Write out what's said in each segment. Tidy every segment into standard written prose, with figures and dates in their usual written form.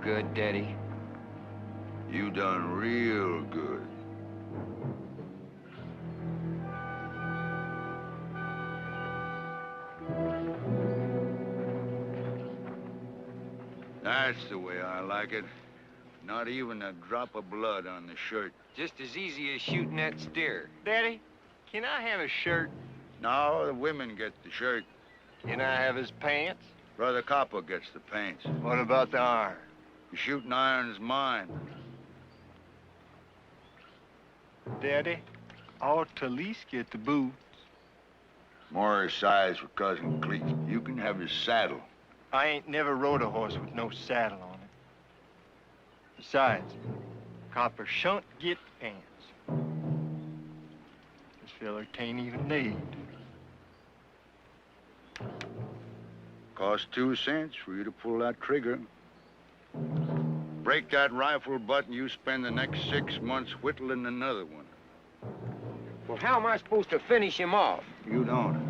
good, Daddy. You done real good. That's the way I like it. Not even a drop of blood on the shirt. Just as easy as shooting that steer. Daddy, can I have his shirt? No, the women get the shirt. Can I have his pants? Brother Copper gets the pants. What about the iron? The shooting iron's mine. Daddy, I ought to at least get the boots. More size for Cousin Cleek. You can have his saddle. I ain't never rode a horse with no saddle on it. Besides, Copper shan't get pants. This feller can't even need. Cost 2 cents for you to pull that trigger. Break that rifle butt and you spend the next 6 months whittling another one. Well, how am I supposed to finish him off? You don't.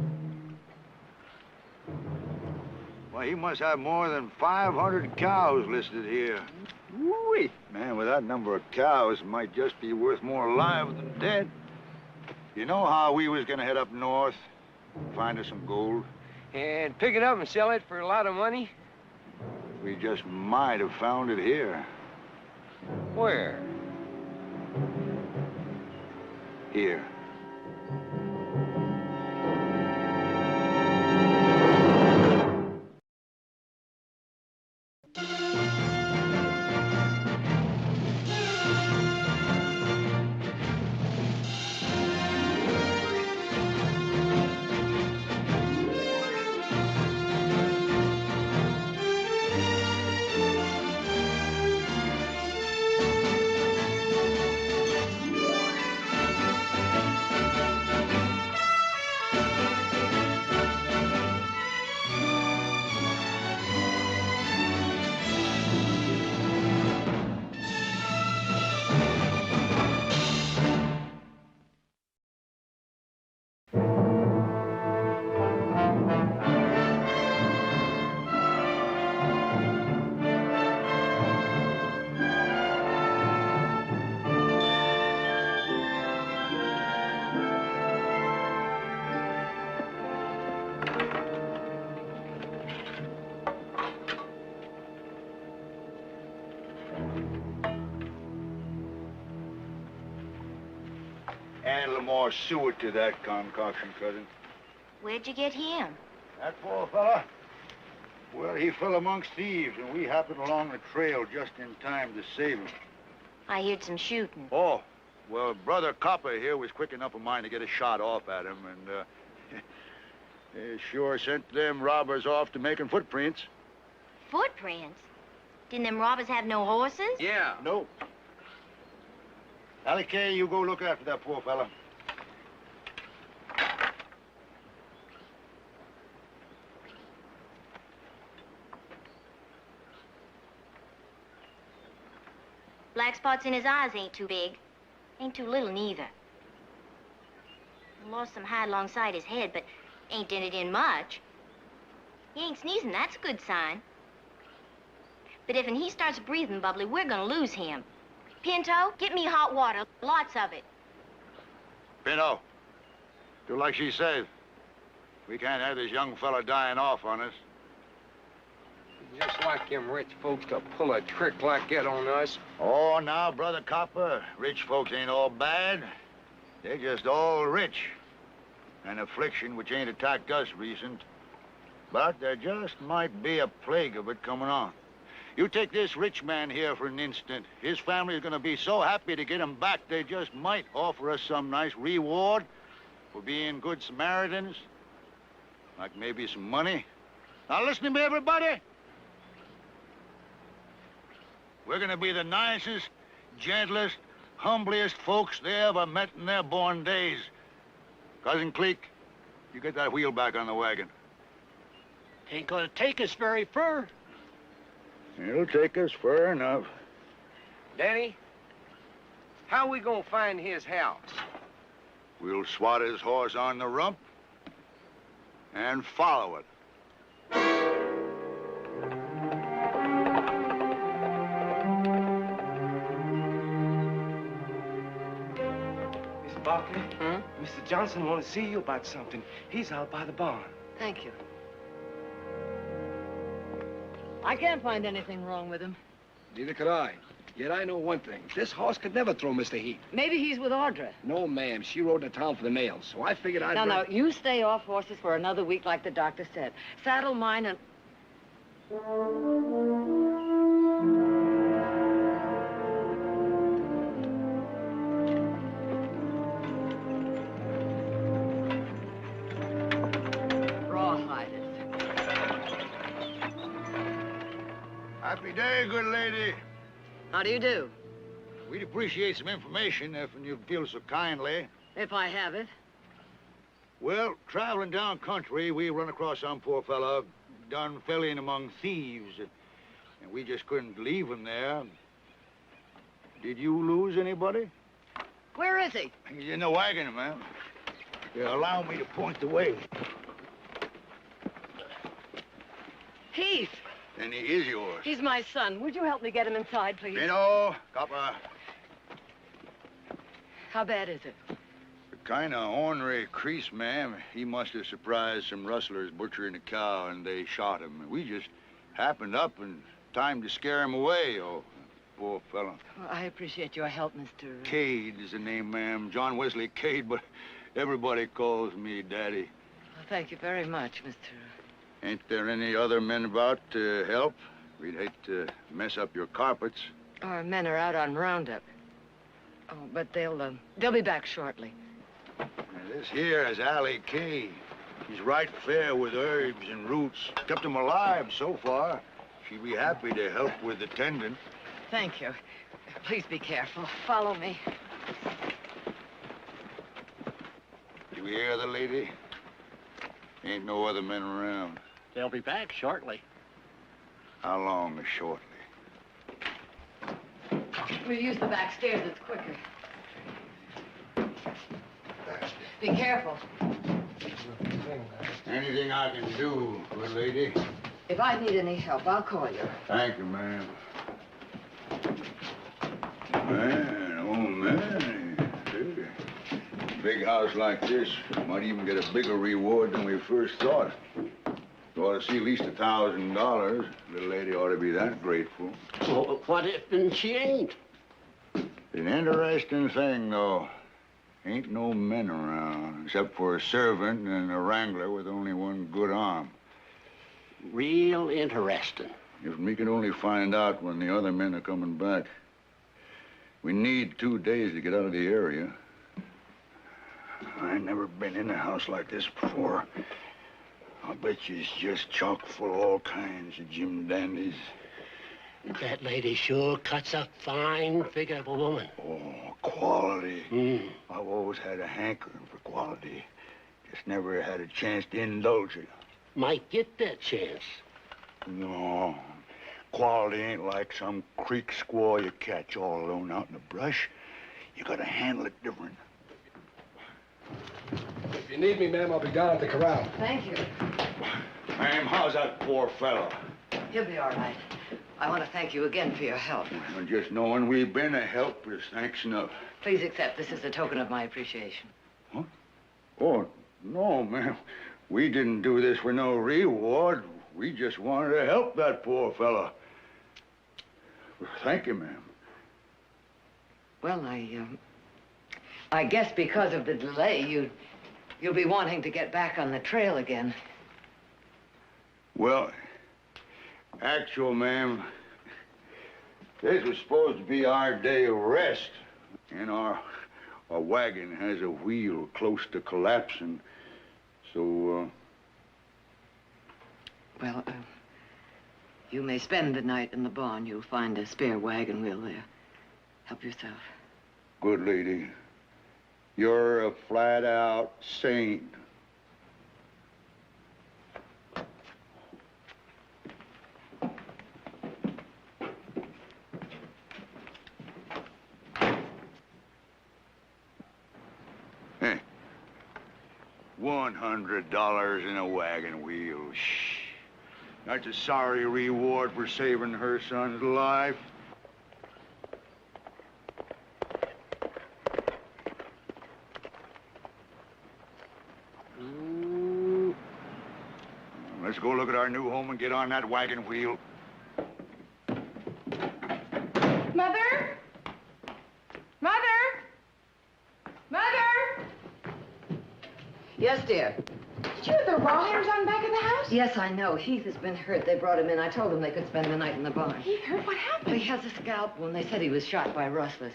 Well, he must have more than 500 cows listed here. Woo-wee. Man, with that number of cows, it might just be worth more alive than dead. You know how we was gonna head up north, find us some gold? And pick it up and sell it for a lot of money? We just might have found it here. Where? Here. Add a little more suet to that concoction, cousin. Where'd you get him? That poor fella? Well, he fell amongst thieves, and we happened along the trail just in time to save him. I heard some shooting. Oh, well, Brother Copper here was quick enough of mine to get a shot off at him, and, they sure sent them robbers off to making footprints. Footprints? Didn't them robbers have no horses? Yeah. No. Allie Kay, you go look after that poor fella. Black spots in his eyes ain't too big. Ain't too little neither. Lost some hide alongside his head, but ain't dented in much. He ain't sneezing, that's a good sign. But if he starts breathing bubbly, we're gonna lose him. Pinto, get me hot water, lots of it. Pinto, do like she says. We can't have this young fella dying off on us. Just like them rich folks to pull a trick like that on us. Oh, now, Brother Copper, rich folks ain't all bad. They're just all rich. An affliction which ain't attacked us recent. But there just might be a plague of it coming on. You take this rich man here for an instant. His family is going to be so happy to get him back, they just might offer us some nice reward for being good Samaritans. Like maybe some money. Now listen to me, everybody. We're going to be the nicest, gentlest, humblest folks they ever met in their born days. Cousin Cleek, you get that wheel back on the wagon. Ain't gonna take us very far. It'll take us far enough. Danny, how we gonna find his house? We'll swat his horse on the rump and follow it. Mr. Barkley. Mr. Johnson wants to see you about something. He's out by the barn. Thank you. I can't find anything wrong with him. Neither could I. Yet I know one thing. This horse could never throw Mr. Heat. Maybe he's with Audra. No, ma'am. She rode to town for the mail, so I figured I'd... Now, you stay off horses for another week like the doctor said. Saddle mine and... Rawhide it. Happy day, good lady. How do you do? We'd appreciate some information if you'd feel so kindly. If I have it. Well, traveling down country, we run across some poor fella done fell in among thieves, and we just couldn't leave him there. Did you lose anybody? Where is he? He's in the wagon, ma'am. Allow me to point the way. Heath. And he is yours. He's my son. Would you help me get him inside, please? Pino, copper. How bad is it? Kind of ornery crease, ma'am. He must have surprised some rustlers butchering a cow, and they shot him. We just happened up in time to scare him away. Oh, poor fellow. Well, I appreciate your help, Mr. Cade is the name, ma'am. John Wesley Cade, but everybody calls me Daddy. Well, thank you very much, Mr. Ain't there any other men about to help? We'd hate to mess up your carpets. Our men are out on roundup. Oh, but they'll be back shortly. Now, this here is Allie Kay. She's right fair with herbs and roots. Kept them alive so far. She'd be happy to help with the tendon. Thank you. Please be careful. Follow me. You hear the lady? Ain't no other men around. They'll be back shortly. How long is shortly? We'll use the back stairs. It's quicker. Be careful. Anything I can do, good lady? If I need any help, I'll call you. Thank you, ma'am. Man, oh, man. Big house like this might even get a bigger reward than we first thought. You ought to see at least $1,000. Little lady ought to be that grateful. Well, what if she ain't? An interesting thing, though. Ain't no men around, except for a servant and a wrangler with only one good arm. Real interesting. If we could only find out when the other men are coming back. We need 2 days to get out of the area. I ain't never been in a house like this before. I bet you it's just chock full of all kinds of Jim dandies. That lady sure cuts a fine figure of a woman. Oh, quality. I've always had a hankering for quality. Just never had a chance to indulge it. Might get that chance. No, quality ain't like some creek squaw you catch all alone out in the brush. You gotta handle it different. If you need me, ma'am, I'll be down at the corral. Thank you. Ma'am, how's that poor fellow? He'll be all right. I want to thank you again for your help. Well, just knowing we've been a help is thanks enough. Please accept this as a token of my appreciation. Huh? Oh, no, ma'am. We didn't do this for no reward. We just wanted to help that poor fellow. Thank you, ma'am. Well, I guess because of the delay, you'll be wanting to get back on the trail again. Well, actual, ma'am, this was supposed to be our day of rest. And our wagon has a wheel close to collapsing. So, Well, you may spend the night in the barn. You'll find a spare wagon wheel there. Help yourself. good lady, you're a flat-out saint. Hey, $100 in a wagon wheel. Shh. That's a sorry reward for saving her son's life. Let's go look at our new home and get on that wagon wheel. Mother? Mother? Mother? Yes, dear. Did you have the raw hairs on the back of the house? Yes, I know. Heath has been hurt. They brought him in. I told them they could spend the night in the barn. Heath hurt? What happened? Well, he has a scalp wound. They said he was shot by rustlers.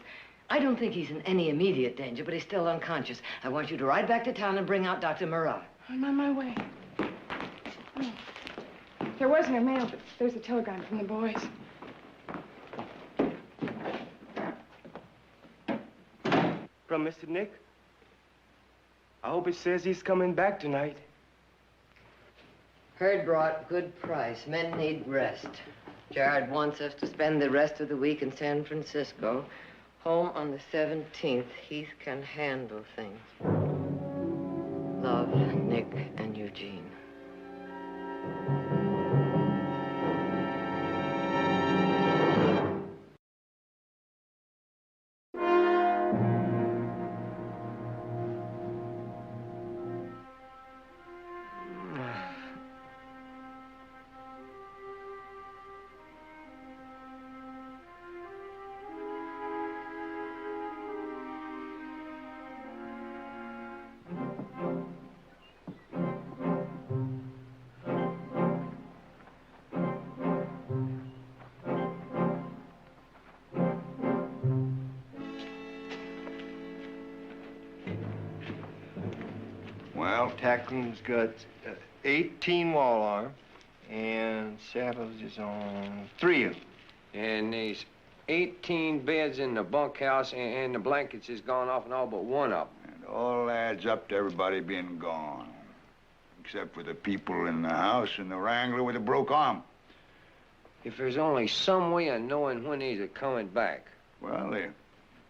I don't think he's in any immediate danger, but he's still unconscious. I want you to ride back to town and bring out Dr. Murat. I'm on my way. Oh. There wasn't a mail, but there's a telegram from the boys. From Mr. Nick? I hope it says he's coming back tonight. Herd brought, good price. Men need rest. Jared wants us to spend the rest of the week in San Francisco. Home on the 17th. Heath can handle things. Love, Nick and Eugene. Well, Tackle's got 18 wall arms, and saddles is on 3 of them. And there's 18 beds in the bunkhouse, and the blankets is gone off and all but one of them. it all adds up to everybody being gone. Except for the people in the house and the wrangler with a broke arm. If there's only some way of knowing when these are coming back. Well, the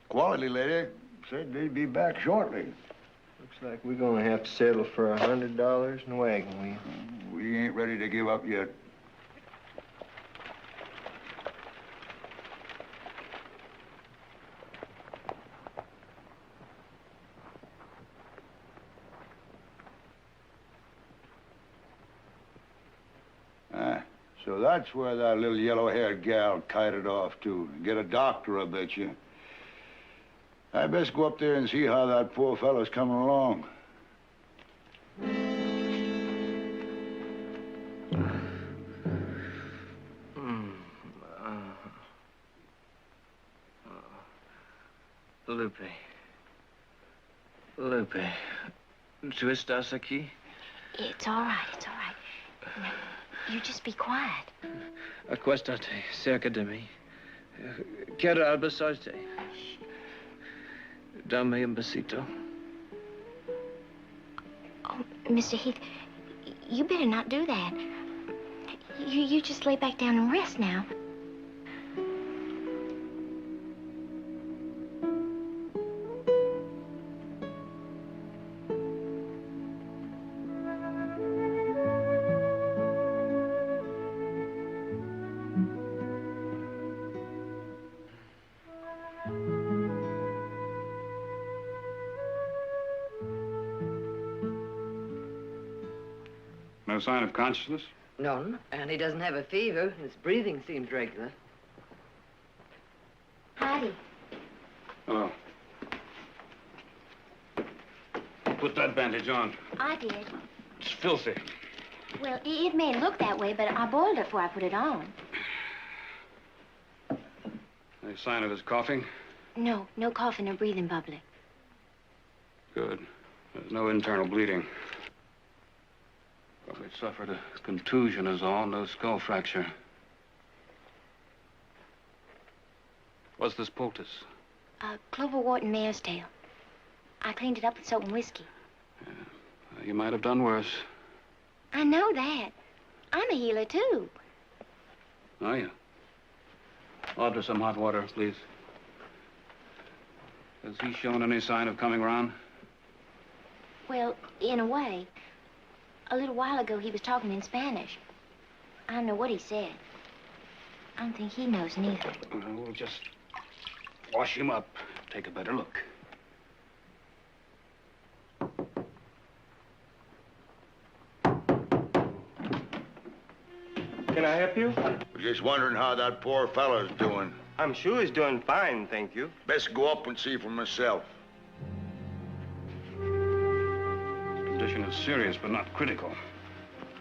quality lady said they'd be back shortly. Looks like we're gonna have to settle for $100 in a wagon wheel. We ain't ready to give up yet. So that's where that little yellow-haired gal kited off to. Get a doctor, I bet you. I best go up there and see how that poor fellow's coming along. Lupe. Tu estás aquí? It's all right, it's all right. Now, you just be quiet. Acuéstate cerca de mí. Quiero abrazarte. Dame un besito. Oh, Mr. Heath, you better not do that. You just lay back down and rest now. No sign of consciousness? None, and he doesn't have a fever. His breathing seems regular. Howdy. Hello. Put that bandage on. I did. It's filthy. Well, it may look that way, but I boiled it before I put it on. Any sign of his coughing? No coughing or breathing bubbly. Good. There's no internal bleeding. Probably suffered a contusion is all, no skull fracture. What's this poultice? Clover wort and mare's tail. I cleaned it up with soap and whiskey. Yeah. You might have done worse. I know that. I'm a healer, too. Are you? Order some hot water, please. Has he shown any sign of coming around? Well, in a way. A little while ago, he was talking in Spanish. I don't know what he said. I don't think he knows neither. We'll just wash him up. Take a better look. Can I help you? We're just wondering how that poor fella's doing. I'm sure he's doing fine, thank you. Best go up and see for myself. His condition is serious, but not critical.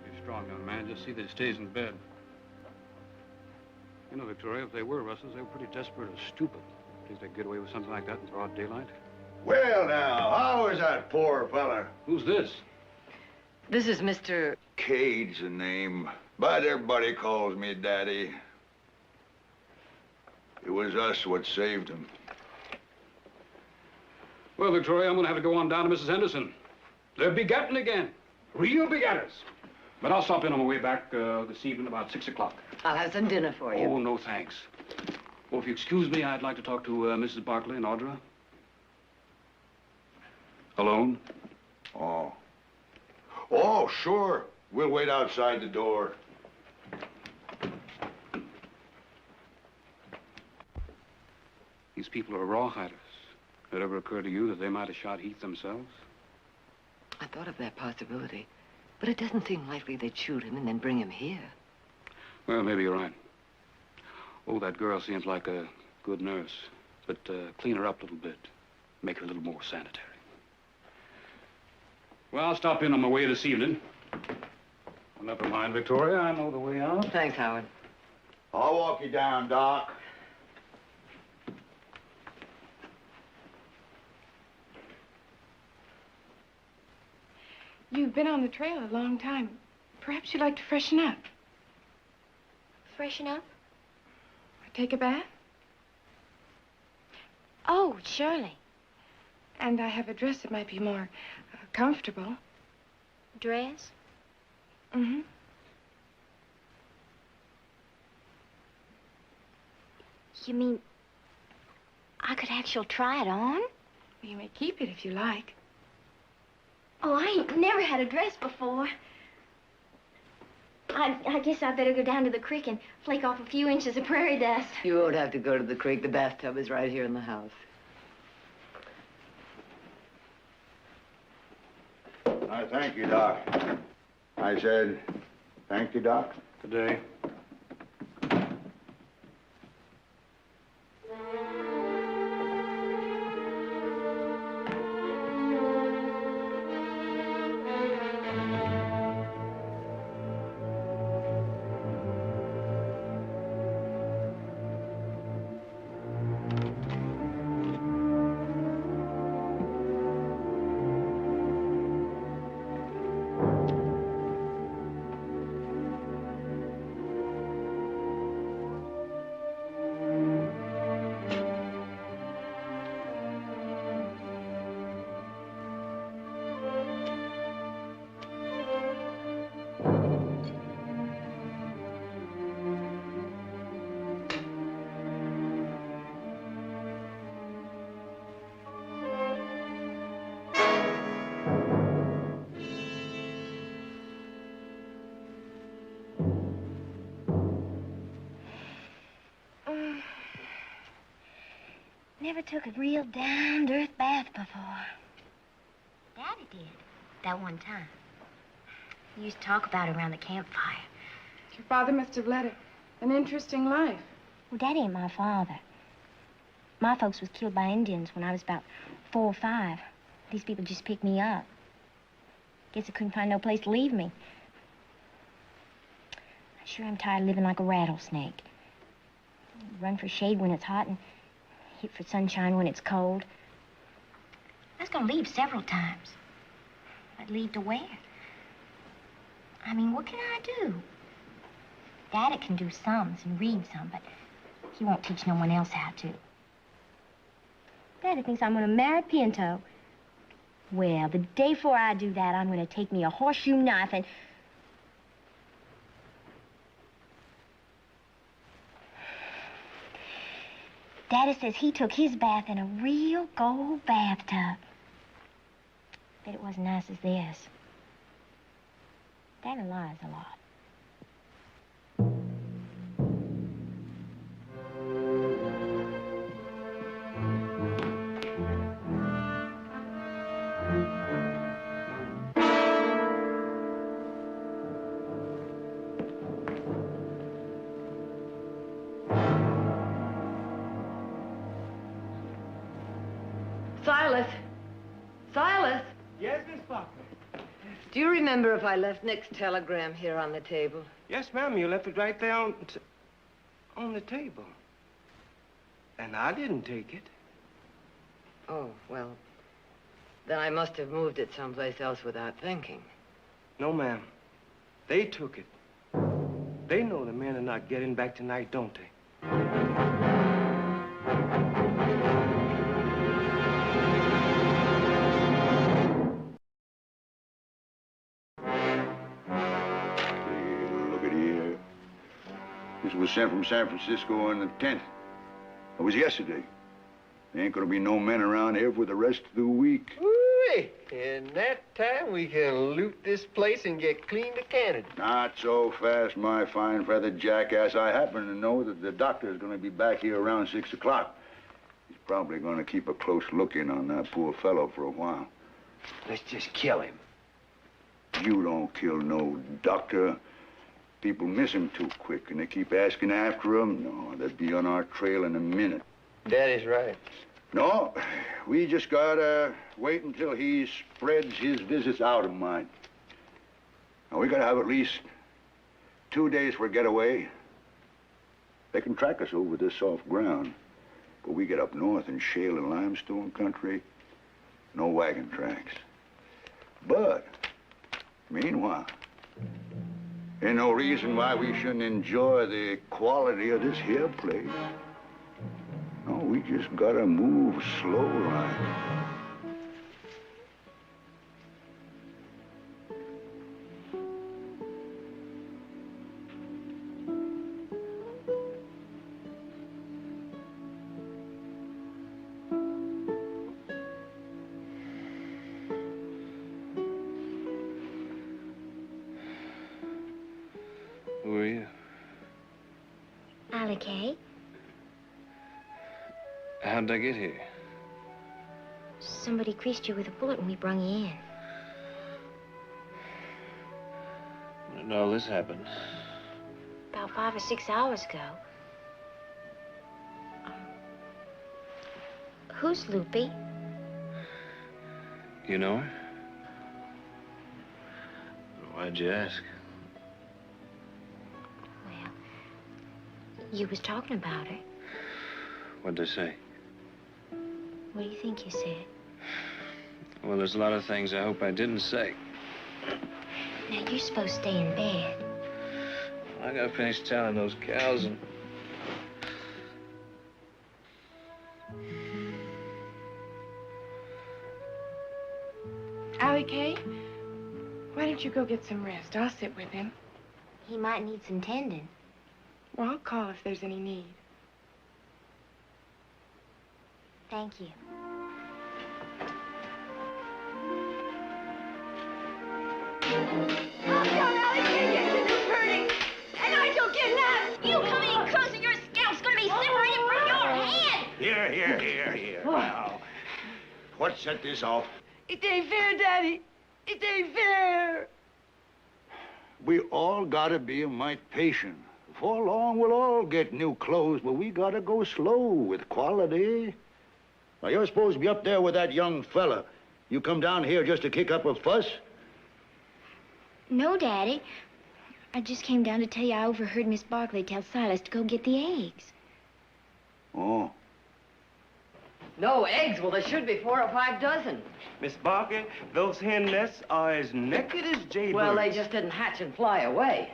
He's a strong young man. Just see that he stays in bed. You know, Victoria, if they were rustlers, they were pretty desperate or stupid. Think they'd get away with something like that in broad daylight? Well, now, how is that poor fella? Who's this? This is Mr. Cade's the name, but everybody calls me Daddy. It was us what saved him. Well, Victoria, I'm going to have to go on down to Mrs. Henderson. They're begetting again. Real begetters. But I'll stop in on my way back this evening about 6 o'clock. I'll have some dinner for you. Oh, no thanks. Oh, if you excuse me, I'd like to talk to Mrs. Barkley and Audra. Alone? Oh. Oh, sure. We'll wait outside the door. These people are rawhiders. Did it ever occur to you that they might have shot Heath themselves? I thought of that possibility, but it doesn't seem likely they'd shoot him and then bring him here. Well, maybe you're right. Oh, that girl seems like a good nurse, but clean her up a little bit. Make her a little more sanitary. Well, I'll stop in on my way this evening. Well, never mind, Victoria. I know the way out. Thanks, Howard. I'll walk you down, Doc. You've been on the trail a long time. Perhaps you'd like to freshen up. Freshen up? Take a bath? Oh, surely. And I have a dress that might be more comfortable. Dress? Mm-hmm. You mean I could actually try it on? You may keep it if you like. Oh, I ain't never had a dress before. I guess I better go down to the creek and flake off a few inches of prairie dust. You won't have to go to the creek. The bathtub is right here in the house. I thank you, Doc. I said, thank you, Doc. Good day. Never took a real down-to-earth bath before. Daddy did, that one time. He used to talk about it around the campfire. Your father must have led an interesting life. Well, Daddy ain't my father. My folks was killed by Indians when I was about 4 or 5. These people just picked me up. Guess they couldn't find no place to leave me. I sure am tired of living like a rattlesnake. Run for shade when it's hot and hit for sunshine when it's cold. I was gonna leave several times. I'd leave to where? I mean, what can I do? Daddy can do sums and read some, but he won't teach no one else how to. Daddy thinks I'm gonna marry Pinto. Well, the day before I do that, I'm gonna take me a horseshoe knife and... Daddy says he took his bath in a real gold bathtub. Bet it wasn't nice as this. Daddy lies a lot. Silas! Silas! Yes, Miss Parker. Do you remember if I left Nick's telegram here on the table? Yes, ma'am. You left it right there on the table. And I didn't take it. Oh, well, then I must have moved it someplace else without thinking. No, ma'am. They took it. They know the men are not getting back tonight, don't they? Look at here. This was sent from San Francisco on the 10th. It was yesterday. There ain't gonna be no men around here for the rest of the week. Woo-wee. In that time, we can loot this place and get clean to Canada. Not so fast, my fine feathered jackass. I happen to know that the doctor's gonna be back here around 6 o'clock. He's probably gonna keep a close look in on that poor fellow for a while. Let's just kill him. You don't kill no doctor. People miss him too quick, and they keep asking after him. No, they'd be on our trail in a minute. Daddy's right. No, we just gotta wait until he spreads his visits out of mind. Now, we gotta have at least 2 days for a getaway. They can track us over this soft ground, but we get up north in shale and limestone country, no wagon tracks. But, meanwhile, ain't no reason why we shouldn't enjoy the quality of this here place. No, we just gotta move slow like. Who are you? Allie. How'd I get here? Somebody creased you with a bullet when we brung you in. When did all this happen? About 5 or 6 hours ago. Who's Loopy? You know her? Why'd you ask? Well, you was talking about her. What'd they say? What do you think you said? Well, there's a lot of things I hope I didn't say. Now, you're supposed to stay in bed. I gotta finish telling those cows and... Allie, why don't you go get some rest? I'll sit with him. He might need some tending. Well, I'll call if there's any need. Thank you. Oh, God, Allie, you're hurting. And I don't get that. You come any closer, your scalp's gonna be separated from your head. Here. Now, what set this off? It ain't fair, Daddy. It ain't fair. We all gotta be a mite patient. Before long, we'll all get new clothes, but we gotta go slow with quality. Now, you're supposed to be up there with that young fella. You come down here just to kick up a fuss? No, Daddy. I just came down to tell you I overheard Miss Barkley tell Silas to go get the eggs. Oh. No eggs? Well, there should be 4 or 5 dozen. Miss Barker, those hen nests are as naked as jaybirds. Well, they just didn't hatch and fly away.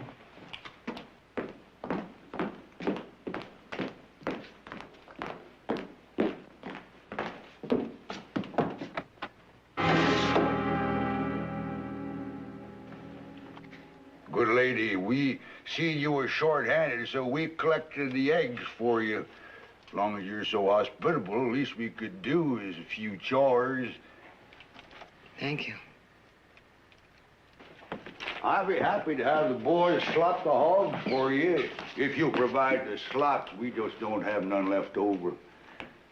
Good lady, we see you were short-handed, so we collected the eggs for you. As long as you're so hospitable, the least we could do is a few chores. Thank you. I'd be happy to have the boys slop the hogs for you. If you provide the slops, we just don't have none left over.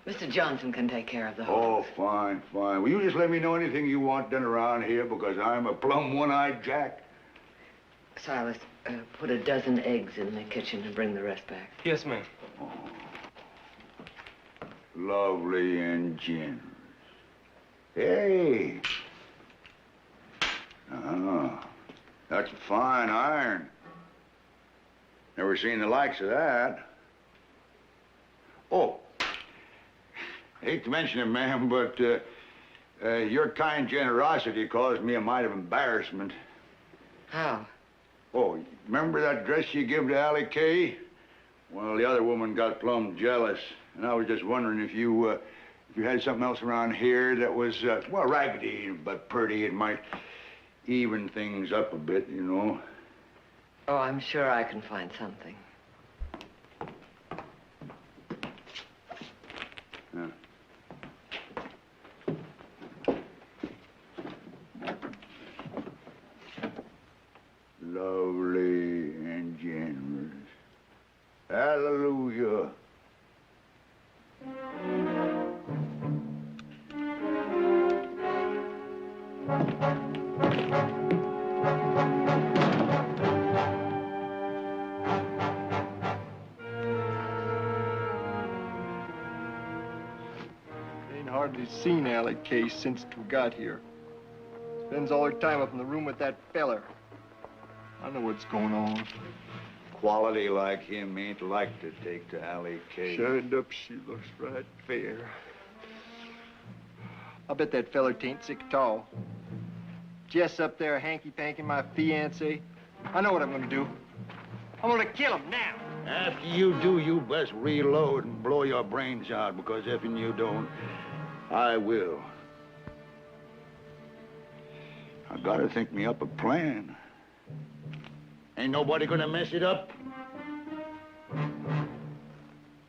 Mr. Johnson can take care of the Oh, hogs. fine. Will you just let me know anything you want done around here, because I'm a plumb one-eyed jack. Silas, put a dozen eggs in the kitchen and bring the rest back. Yes, ma'am. Oh. Lovely and generous. Hey. Oh, that's a fine iron. Never seen the likes of that. Oh, hate to mention it, ma'am, but your kind generosity caused me a mite of embarrassment. How? Oh, remember that dress you gave to Allie Kay? Well, the other woman got plumb jealous, and I was just wondering if you had something else around here that was, well, raggedy but pretty. It might even things up a bit, you know. Oh, I'm sure I can find something. Yeah. Lovely and generous. Hallelujah. Ain't hardly seen Allie Kay since we got here. Spends all her time up in the room with that feller. I know what's going on. Quality like him ain't like to take to Allie Kay. Shined up, she looks right fair. I bet that feller tain't sick at all. Jess up there hanky-panky my fiancé. I know what I'm gonna do. I'm gonna kill him now. After you do, you best reload and blow your brains out, because if you don't, I will. I gotta think me up a plan. Ain't nobody gonna mess it up?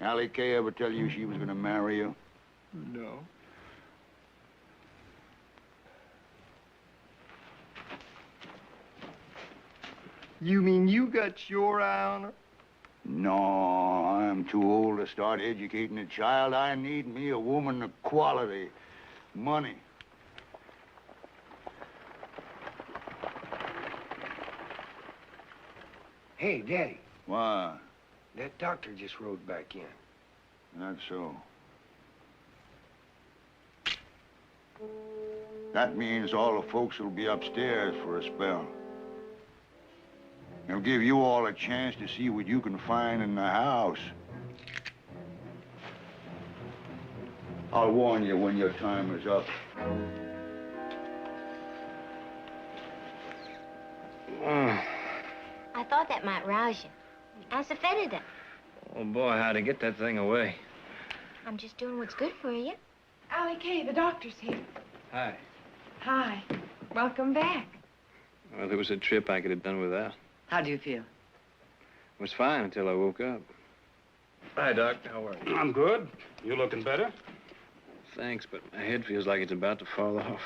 Allie Kay ever tell you she was gonna marry you? No. You mean you got your eye on her? No, I'm too old to start educating a child. I need me a woman of quality. Money. Hey, Daddy. What? That doctor just rode back in. That's so. That means all the folks will be upstairs for a spell. It'll give you all a chance to see what you can find in the house. I'll warn you when your time is up. I thought that might rouse you. How's it fitted? Oh, boy, how'd he get that thing away? I'm just doing what's good for you. Allie Kay, the doctor's here. Hi. Hi. Welcome back. Well, there was a trip I could have done without. How do you feel? It was fine until I woke up. Hi, Doc. How are you? I'm good. You looking better? Thanks, but my head feels like it's about to fall off.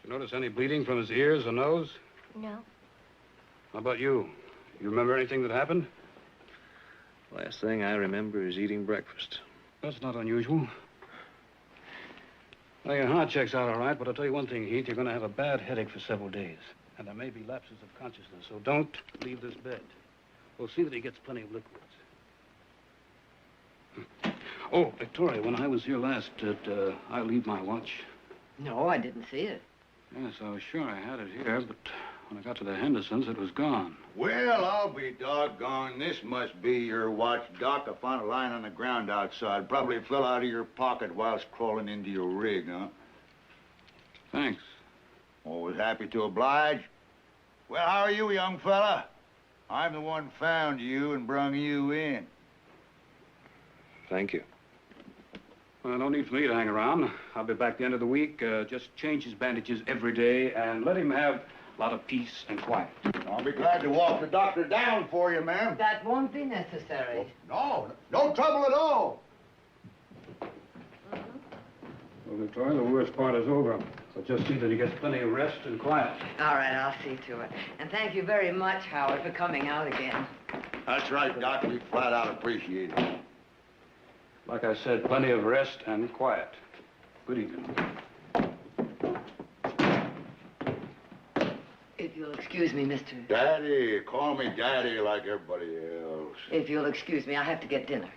Did you notice any bleeding from his ears or nose? No. How about you? You remember anything that happened? Last thing I remember is eating breakfast. That's not unusual. Well, your heart checks out all right, but I'll tell you one thing, Heath. You're going to have a bad headache for several days. And there may be lapses of consciousness, so don't leave this bed. We'll see that he gets plenty of liquids. Oh, Victoria, when I was here last, did I leave my watch? No, I didn't see it. Yes, I was sure I had it here, but when I got to the Hendersons, it was gone. Well, I'll be doggone. This must be your watch, Doc. I found it lying on the ground outside. Probably fell out of your pocket whilst crawling into your rig, huh? Thanks. Always happy to oblige. Well, how are you, young fella? I'm the one found you and brung you in. Thank you. Well, no need for me to hang around. I'll be back the end of the week. Just change his bandages every day and let him have a lot of peace and quiet. I'll be glad to walk the doctor down for you, ma'am. That won't be necessary. No, no trouble at all. Well, Victoria, the worst part is over. So just see that he gets plenty of rest and quiet. All right, I'll see to it. And thank you very much, Howard, for coming out again. That's right, Doc. We flat out appreciate it. Like I said, plenty of rest and quiet. Good evening. If you'll excuse me, Mr. Daddy. Call me Daddy like everybody else. If you'll excuse me, I have to get dinner.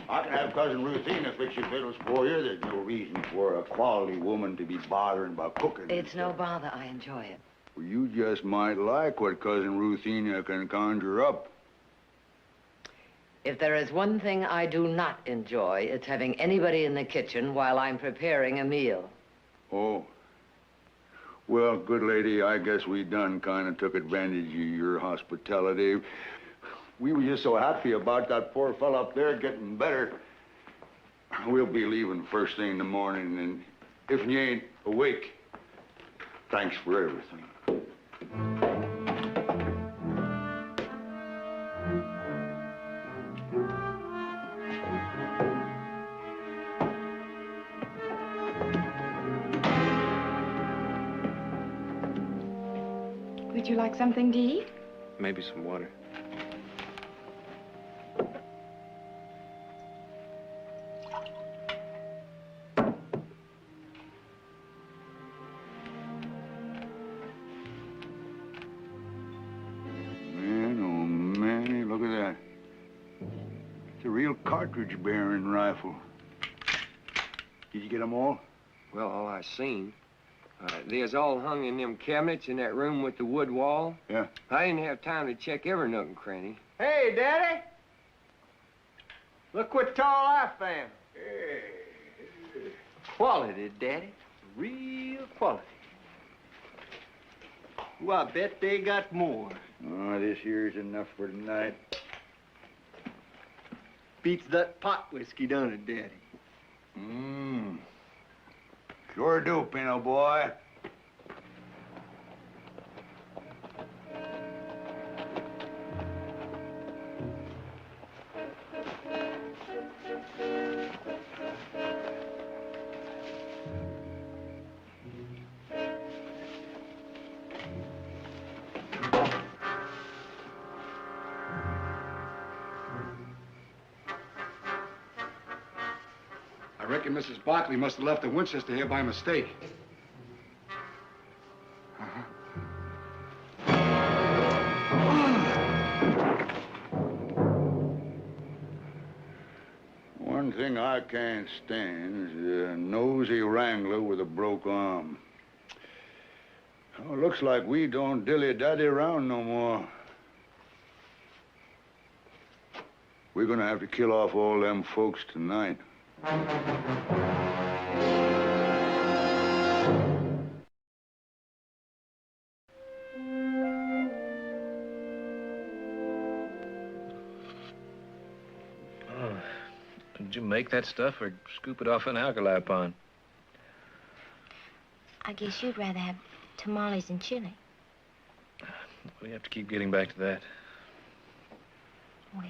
I can have Cousin Ruthina fix your victuals for you. There's no reason for a quality woman to be bothering about cooking. It's no bother. I enjoy it. Well, you just might like what Cousin Ruthina can conjure up. If there is one thing I do not enjoy, it's having anybody in the kitchen while I'm preparing a meal. Oh. Well, good lady, I guess we done kind of took advantage of your hospitality. We were just so happy about that poor fella up there getting better. We'll be leaving first thing in the morning, and if you ain't awake, thanks for everything. Would you like something to eat? Maybe some water. Man, oh, Manny, look at that. It's a real cartridge-bearing rifle. Did you get them all? Well, all I seen. There's all hung in them cabinets in that room with the wood wall. Yeah. I didn't have time to check every nook and cranny. Hey, Daddy. Look what tall I found. Quality, Daddy. Real quality. Well, I bet they got more. Oh, this here's enough for tonight. Beats that pot whiskey, don't it, Daddy? Mmm. Sure do, Pino boy. I reckon Mrs. Barkley must have left the Winchester here by mistake. One thing I can't stand is a nosy wrangler with a broke arm. Oh, looks like we don't dilly-dally around no more. We're gonna have to kill off all them folks tonight. Did you make that stuff or scoop it off an alkali pond? I guess you'd rather have tamales and chili. We have to keep getting back to that. Well,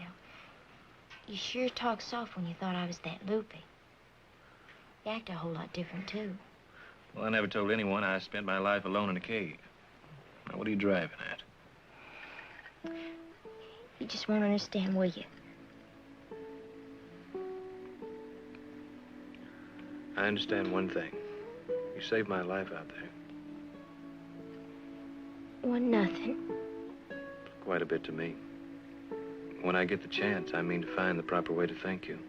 you sure talked soft when you thought I was that loopy. You act a whole lot different, too. Well, I never told anyone I spent my life alone in a cave. Now, what are you driving at? You just won't understand, will you? I understand one thing. You saved my life out there. Well, nothing. Quite a bit to me. When I get the chance, I mean to find the proper way to thank you.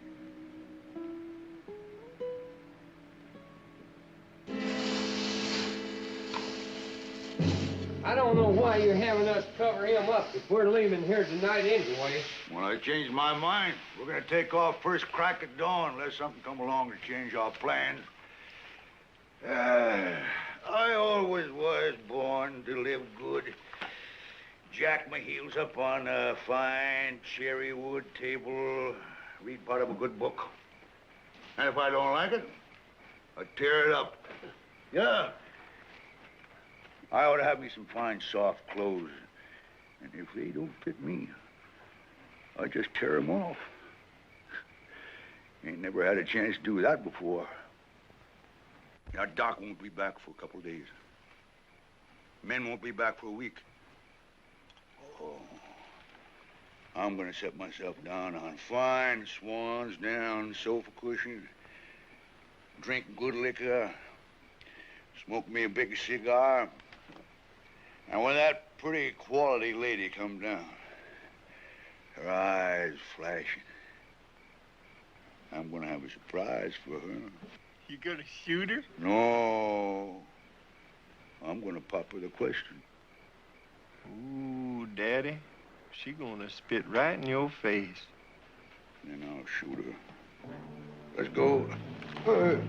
I don't know why you're having us cover him up if we're leaving here tonight anyway. Well, I changed my mind. We're gonna take off first crack at dawn unless something come along to change our plans. I always was born to live good. Jack my heels up on a fine cherry wood table, read part of a good book. And if I don't like it, I tear it up. Yeah. I ought to have me some fine, soft clothes. And if they don't fit me, I just tear them off. Ain't never had a chance to do that before. Now, Doc won't be back for a couple of days. Men won't be back for a week. Oh, I'm gonna set myself down on fine swans down sofa cushions, drink good liquor, smoke me a big cigar. And when that pretty quality lady comes down, her eyes flashing, I'm gonna have a surprise for her. You gonna shoot her? No. I'm gonna pop her the question. Ooh, Daddy. She gonna spit right in your face. Then I'll shoot her. Let's go. Hey.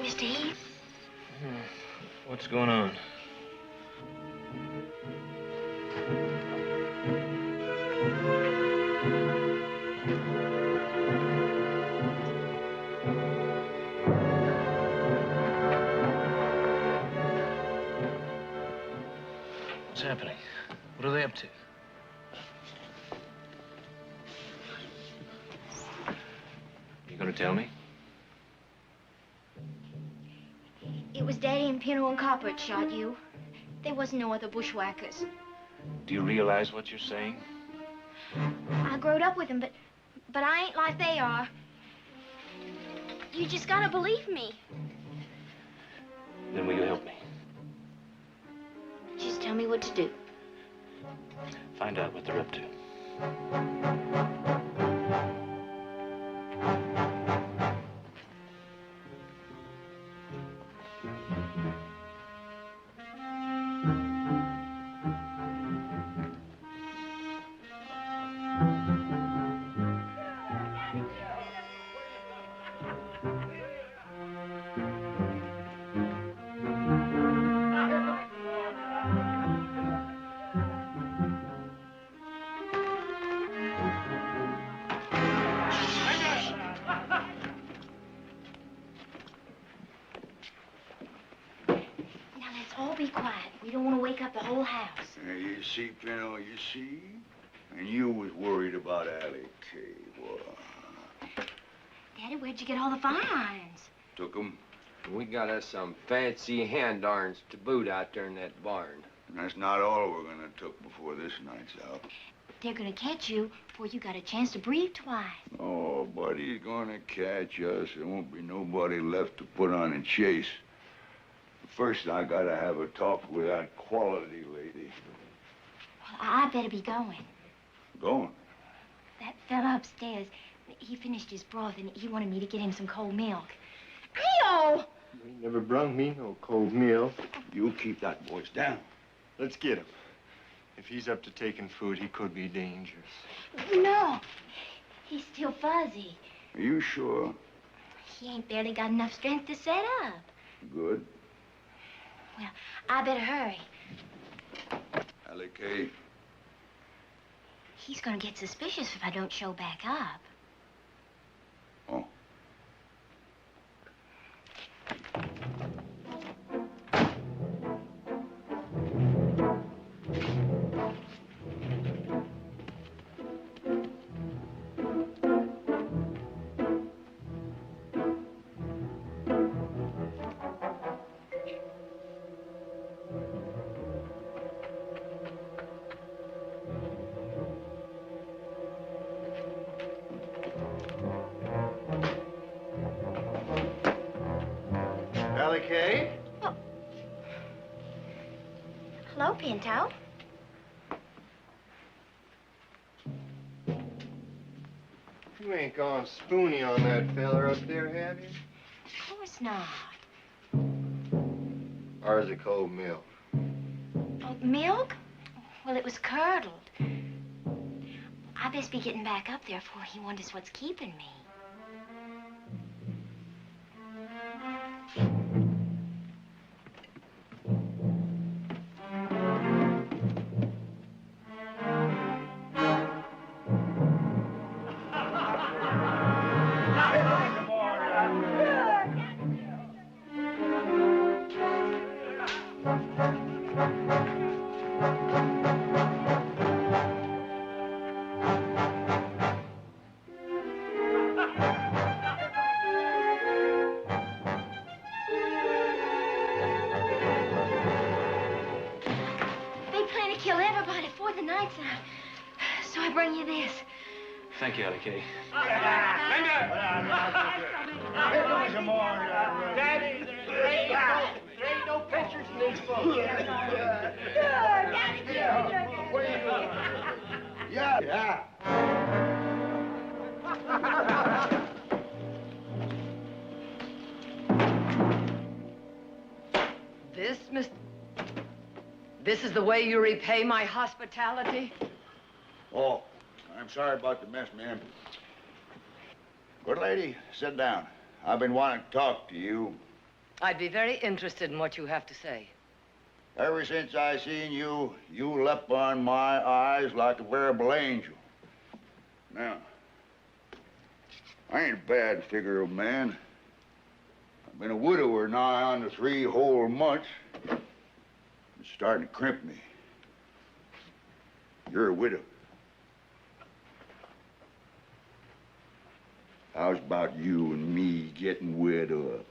Mr. Heath? What's going on? What's happening? What are they up to? You gonna tell me? It was Daddy and Pinto and Copper that shot you. There wasn't no other bushwhackers. Do you realize what you're saying? I growed up with them, but I ain't like they are. You just gotta believe me. Then will you help me? Just tell me what to do. Find out what they're up to. Be quiet. We don't want to wake up the whole house. You see, Pinto, you see? And you was worried about Allie K. Boy. Daddy, where'd you get all the firearms? Took 'em. We got us some fancy hand irons to boot out there in that barn. And that's not all we're gonna took before this night's out. They're gonna catch you before you got a chance to breathe twice. Nobody's gonna catch us. There won't be nobody left to put on a chase. First, I gotta have a talk with that quality lady. Well, I better be going. Going? That fella upstairs, he finished his broth and he wanted me to get him some cold milk. Ayo! You ain't never brung me no cold meal. You keep that voice down. Let's get him. If he's up to taking food, he could be dangerous. No, he's still fuzzy. Are you sure? He ain't barely got enough strength to set up. Good. Well, I better hurry. Allie K. He's gonna get suspicious if I don't show back up. Oh. Allie K? Oh. Hello, Pinto. You ain't gone spoony on that feller up there, have you? Of course not. Or is it cold milk? Oh, milk? Well, it was curdled. I best be getting back up there before he wonders what's keeping me. everybody before the night's out. So I bring you this. Thank you, Allie Kay. Daddy, there ain't no pictures in these books. Yeah. This is the way you repay my hospitality? Oh, I'm sorry about the mess, ma'am. Good lady, sit down. I've been wanting to talk to you. I'd be very interested in what you have to say. Ever since I seen you, you leapt on my eyes like a veritable angel. Now, I ain't a bad figure of man. I've been a widower nigh on to 3 whole months. It's starting to crimp me. You're a widow. How's about you and me getting wed up?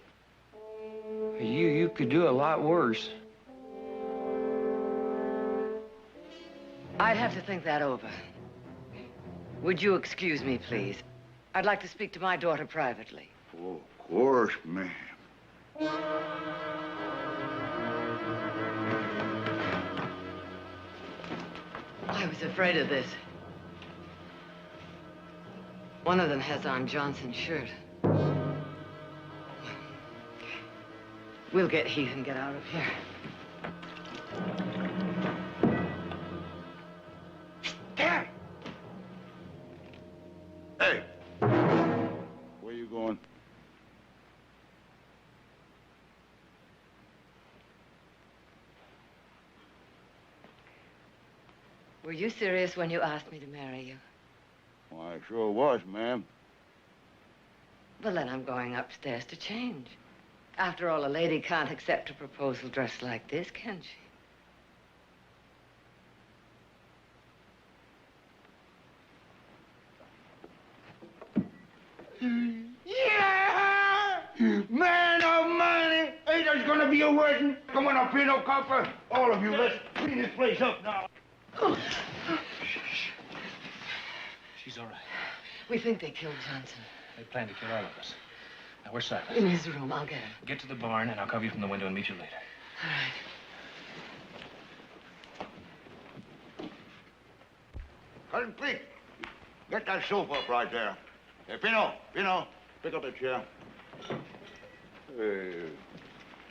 You could do a lot worse. I'd have to think that over. Would you excuse me, please? I'd like to speak to my daughter privately. Oh, of course, ma'am. I was afraid of this. One of them has on Johnson's shirt. We'll get Heath and get out of here. Dad! Hey! Where you going? Were you serious when you asked me to marry you? Well, I sure was, ma'am. Well, then I'm going upstairs to change. After all, a lady can't accept a proposal dressed like this, can she? Yeah! Man of money! Ain't there's gonna be a wedding? Come on up here, no copper. All of you, let's clean this place up now. She's all right. We think they killed Johnson. They plan to kill all of us. Now, where's Silas? In his room. I'll get him. Get to the barn, and I'll cover you from the window and meet you later. All right. Cousin Cleek, get that sofa up right there. Hey, Pino, pick up a chair. Hey,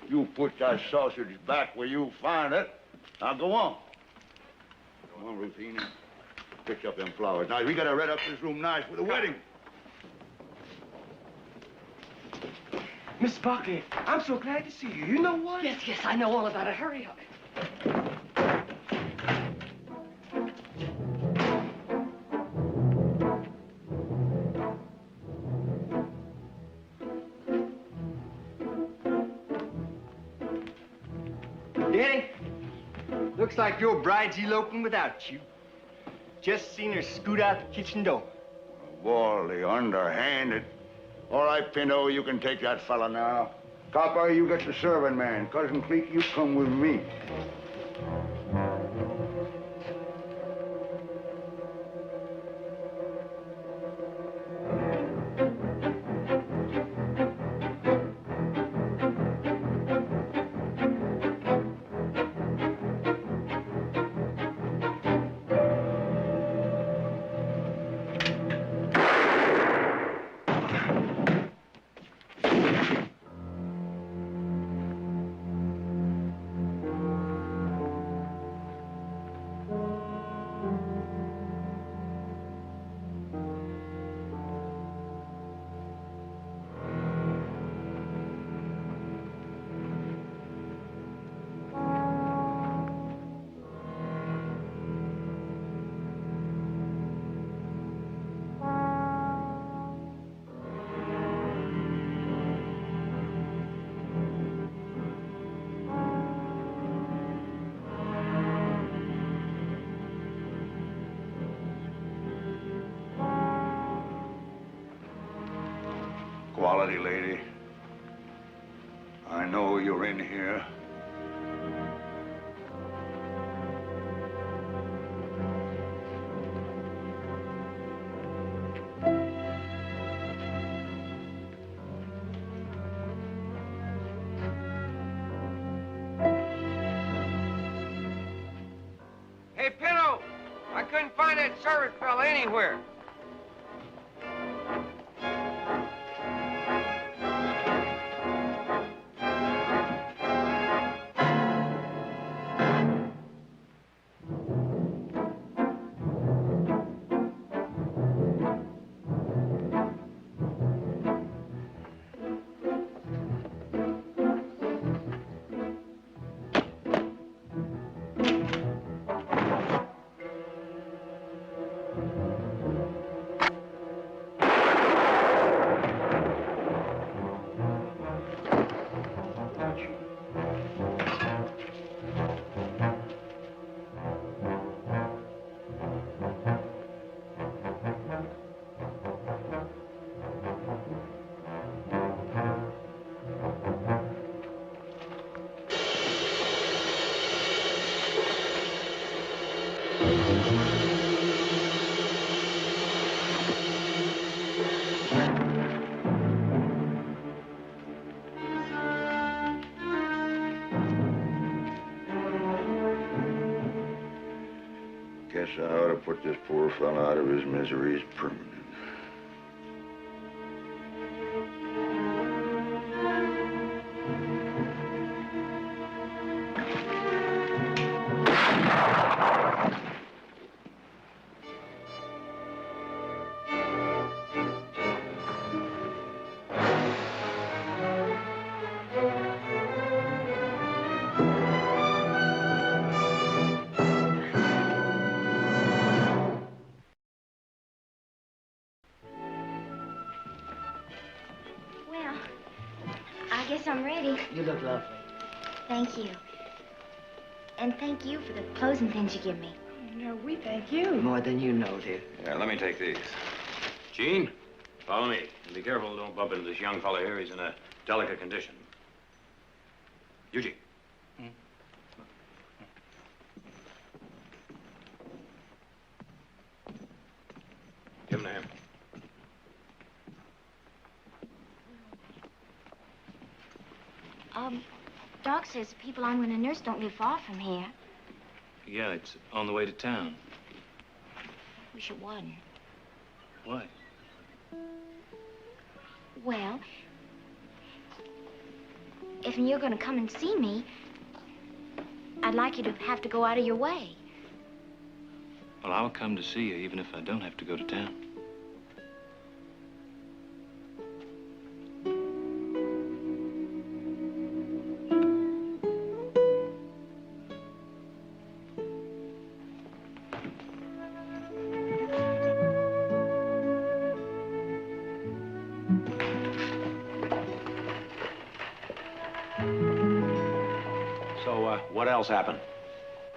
you put that sausage back where you find it. Now, go on. Come on, Rufina. Pick up them flowers. Now, we gotta red up this room nice for the wedding. Miss Buckley, I'm so glad to see you. You know what? Yes, I know all about it. Hurry up. Danny, looks like your bride's eloping without you. Just seen her scoot out the kitchen door. Wally, underhanded. All right, Pinto, you can take that fella now. Copper, you get the serving man. Cousin Cleek, you come with me. Quality lady. I know you're in here. I couldn't find that servant fella anywhere. Guess I ought to put this poor fella out of his miseries permanent. I guess I'm ready. You look lovely. Thank you. And thank you for the clothes and things you give me. No, we thank you. More than you know, dear. Yeah, let me take these. Gene, follow me. And be careful, don't bump into this young fellow here. He's in a delicate condition. Eugene. Give him a hand. Doc says the people I'm going to nurse don't live far from here. Yeah, it's on the way to town. Wish it wasn't. Why? Well, if you're going to come and see me, I'd like you to have to go out of your way. Well, I'll come to see you even if I don't have to go to town. What else happened?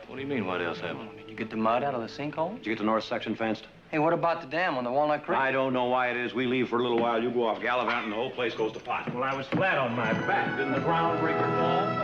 What do you mean, what else happened? Did you get the mud out of the sinkhole? Did you get the north section fenced? Hey, what about the dam on the Walnut Creek? I don't know why it is. We leave for a little while, you go off gallivanting, and the whole place goes to pot. Well, I was flat on my back. Didn't the ground break or fall?